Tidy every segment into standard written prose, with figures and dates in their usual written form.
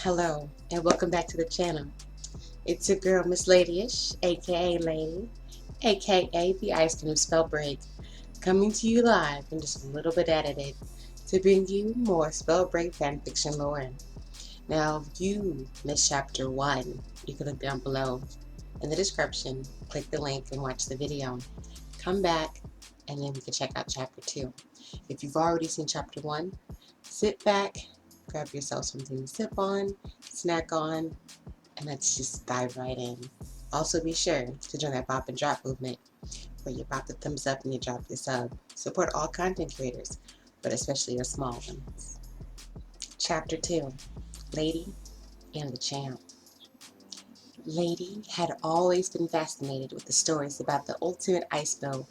Hello and welcome back to the channel. It's your girl Miss Ladyish, aka Lady, aka the Ice Cream Spellbreak, coming to you live and just a little bit edited to bring you more Spellbreak fanfiction lore. Now if you missed chapter 1, you can look down below in the description, click the link and watch the video. Come back and then we can check out chapter 2. If you've already seen chapter 1, sit back, grab yourself something to sip on, snack on, and let's just dive right in. Also be sure to join that bop and drop movement where you bop the thumbs up and you drop your sub. Support all content creators, but especially your small ones. Chapter 2, Lady and the Champ. Lady had always been fascinated with the stories about the ultimate ice bow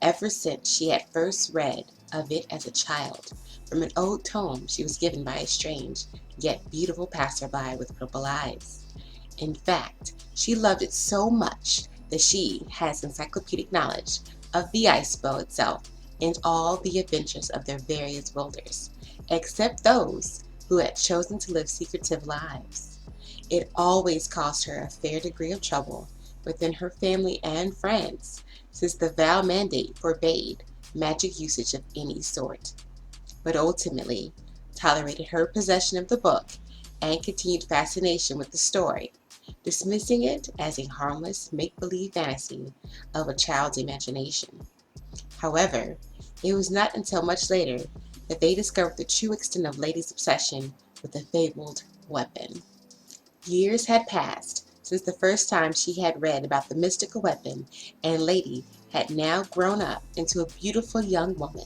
ever since she had first read of it as a child from an old tome she was given by a strange yet beautiful passerby with purple eyes. In fact, she loved it so much that she has encyclopedic knowledge of the ice bow itself and all the adventures of their various wielders, except those who had chosen to live secretive lives. It always caused her a fair degree of trouble within her family and friends, since the vow mandate forbade magic usage of any sort, but ultimately tolerated her possession of the book and continued fascination with the story, dismissing it as a harmless make-believe fantasy of a child's imagination. However, it was not until much later that they discovered the true extent of Lady's obsession with the fabled weapon. Years had passed since the first time she had read about the mystical weapon, and Lady had now grown up into a beautiful young woman.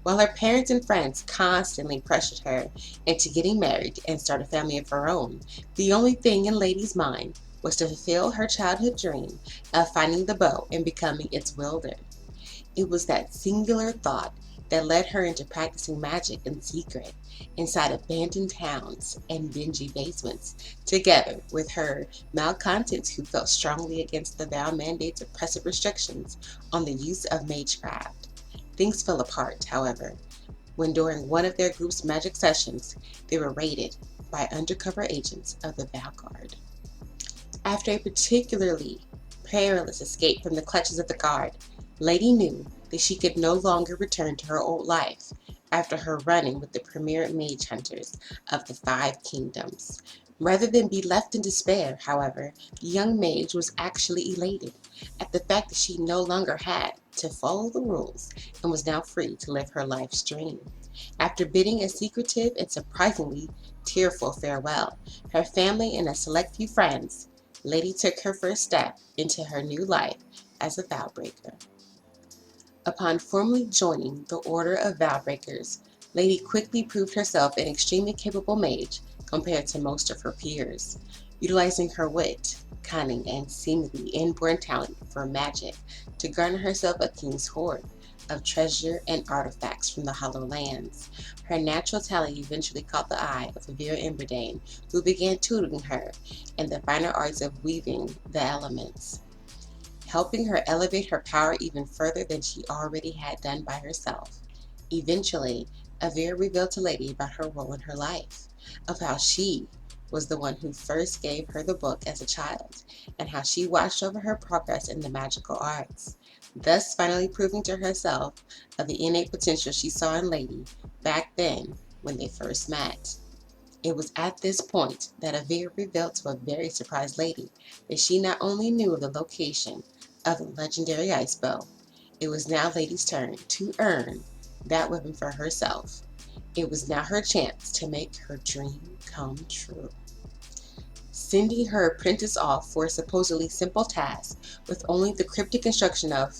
While her parents and friends constantly pressured her into getting married and start a family of her own, the only thing in Lady's mind was to fulfill her childhood dream of finding the bow and becoming its wielder. It was that singular thought that led her into practicing magic in secret inside abandoned towns and dingy basements, together with her malcontents who felt strongly against the vow mandate's oppressive restrictions on the use of magecraft. Things fell apart, however, when during one of their group's magic sessions, they were raided by undercover agents of the Vanguard. After a particularly perilous escape from the clutches of the guard, Lady knew that she could no longer return to her old life after her run-in with the premier mage hunters of the 5 kingdoms. Rather than be left in despair, however, the young mage was actually elated at the fact that she no longer had to follow the rules and was now free to live her life's dream. After bidding a secretive and surprisingly tearful farewell, her family and a select few friends, Lady took her first step into her new life as a vow-breaker. Upon formally joining the Order of Vow-Breakers, Lady quickly proved herself an extremely capable mage compared to most of her peers, utilizing her wit, cunning, and seemingly inborn talent for magic to garner herself a king's hoard of treasure and artifacts from the Hollow Lands. Her natural talent eventually caught the eye of Vera Emberdane, who began tutoring her in the finer arts of weaving the elements, helping her elevate her power even further than she already had done by herself. Eventually, Avira revealed to Lady about her role in her life, of how she was the one who first gave her the book as a child, and how she watched over her progress in the magical arts, thus finally proving to herself of the innate potential she saw in Lady back then when they first met. It was at this point that Avira revealed to a very surprised Lady that she not only knew of the location of the legendary ice bow, it was now Lady's turn to earn that weapon for herself. It was now her chance to make her dream come true. Sending her apprentice off for a supposedly simple task with only the cryptic instruction of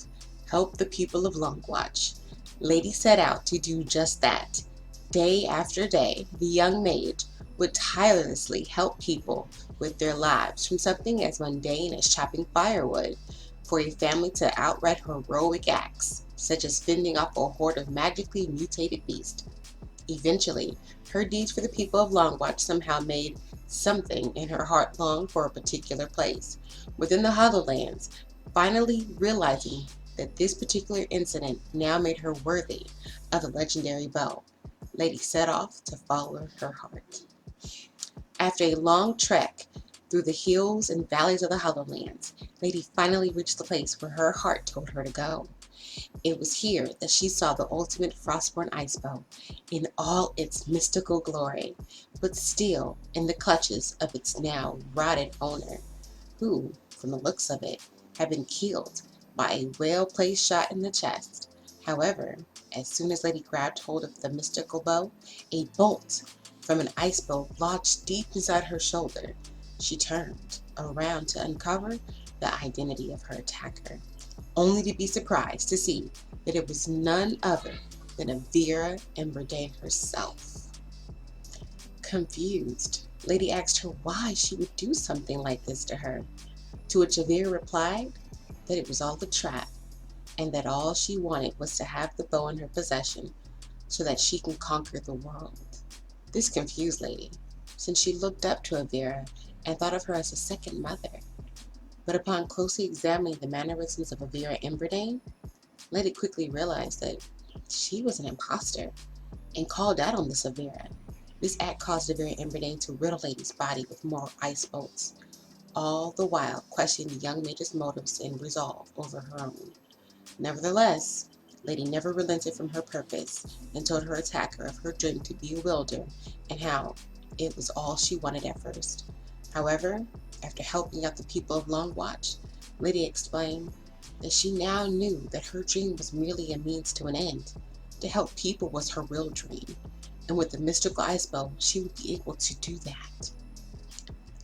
"help the people of Longwatch," Lady set out to do just that. Day after day, the young mage would tirelessly help people with their lives, from something as mundane as chopping firewood for a family to outright heroic acts, such as fending off a horde of magically mutated beasts. Eventually, her deeds for the people of Longwatch somehow made something in her heart long for a particular place within the Hollowlands, finally realizing that this particular incident now made her worthy of the legendary bow. Lady set off to follow her heart. After a long trek through the hills and valleys of the Hollowlands, Lady finally reached the place where her heart told her to go. It was here that she saw the ultimate Frostborn ice bow in all its mystical glory, but still in the clutches of its now rotted owner, who, from the looks of it, had been killed by a well-placed shot in the chest. However, as soon as Lady grabbed hold of the mystical bow, a bolt from an ice bow lodged deep inside her shoulder. She turned around to uncover the identity of her attacker, only to be surprised to see that it was none other than Vera Emberdane herself. Confused, Lady asked her why she would do something like this to her, to which Vera replied that it was all a trap, and that all she wanted was to have the bow in her possession so that she can conquer the world. This confused Lady, since she looked up to Vera and thought of her as a second mother. But upon closely examining the mannerisms of Vera Emberdane, Lady quickly realized that she was an imposter and called out on this Vera. This act caused Vera Emberdane to riddle Lady's body with more ice bolts, all the while questioning the young mage's motives and resolve over her own. Nevertheless, Lady never relented from her purpose and told her attacker of her dream to be a wielder and how it was all she wanted at first. However, after helping out the people of Long Watch, Lady explained that she now knew that her dream was merely a means to an end. To help people was her real dream, and with the mystical ice bow, she would be able to do that.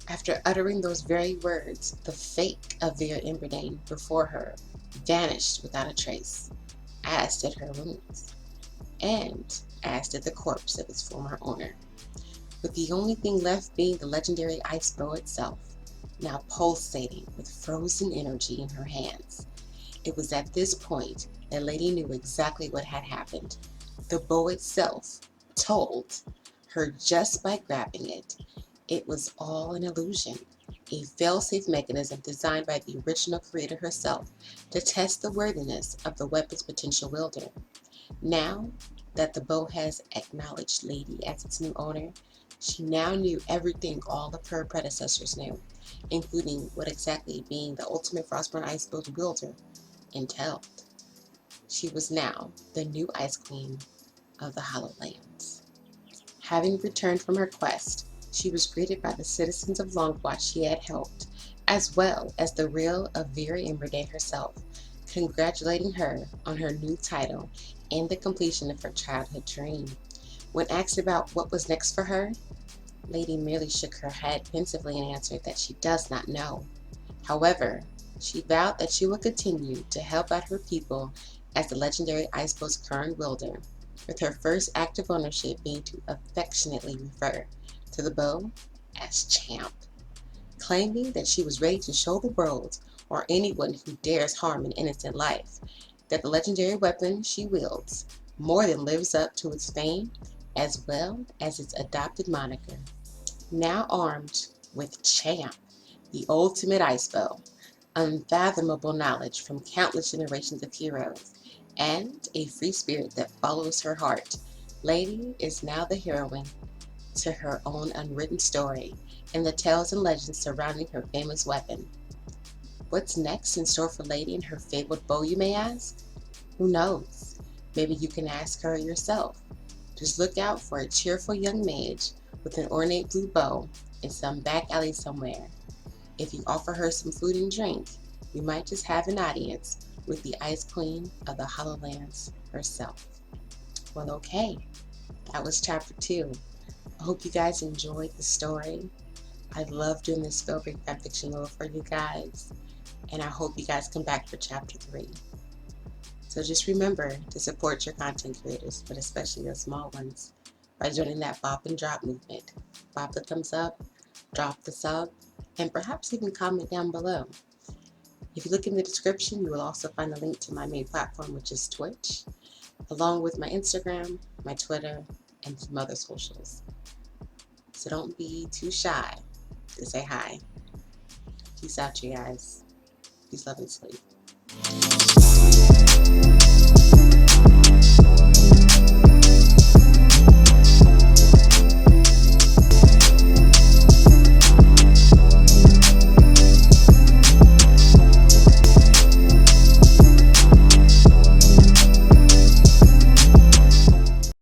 After uttering those very words, the fake of Vera Emberdane before her vanished without a trace, as did her wounds, and as did the corpse of its former owner, with the only thing left being the legendary ice bow itself, now pulsating with frozen energy in her hands. It was at this point that Lady knew exactly what had happened. The bow itself told her just by grabbing it. It was all an illusion, a fail-safe mechanism designed by the original creator herself to test the worthiness of the weapon's potential wielder. Now that the bow has acknowledged Lady as its new owner, she now knew everything all of her predecessors knew, including what exactly being the ultimate Frostborn Ice Bow wielder entailed. She was now the new Ice Queen of the Hollowlands. Having returned from her quest, she was greeted by the citizens of Longwatch she had helped, as well as the real Vera Emberdane herself, congratulating her on her new title and the completion of her childhood dream. When asked about what was next for her, Lady merely shook her head pensively and answered that she does not know. However, she vowed that she would continue to help out her people as the legendary Ice Bow's current wielder, with her first act of ownership being to affectionately refer to the bow as Champ, claiming that she was ready to show the world, or anyone who dares harm an innocent life, that the legendary weapon she wields more than lives up to its fame, as well as its adopted moniker. Now armed with Champ, the ultimate ice bow, unfathomable knowledge from countless generations of heroes, and a free spirit that follows her heart, Lady is now the heroine to her own unwritten story and the tales and legends surrounding her famous weapon. What's next in store for Lady and her fabled bow, you may ask? Who knows? Maybe you can ask her yourself. Just look out for a cheerful young mage with an ornate blue bow in some back alley somewhere. If you offer her some food and drink, you might just have an audience with the Ice Queen of the Hollowlands herself. Well, okay, that was chapter 2. I hope you guys enjoyed the story. I love doing this Spellbreak FanFiction world for you guys, and I hope you guys come back for chapter 3. So just remember to support your content creators, but especially the small ones, by joining that bop and drop movement. Bop the thumbs up, drop the sub, and perhaps even comment down below. If you look in the description, you will also find a link to my main platform, which is Twitch, along with my Instagram, my Twitter, and some other socials. So don't be too shy to say hi. Peace out, you guys. Peace, love, and sleep.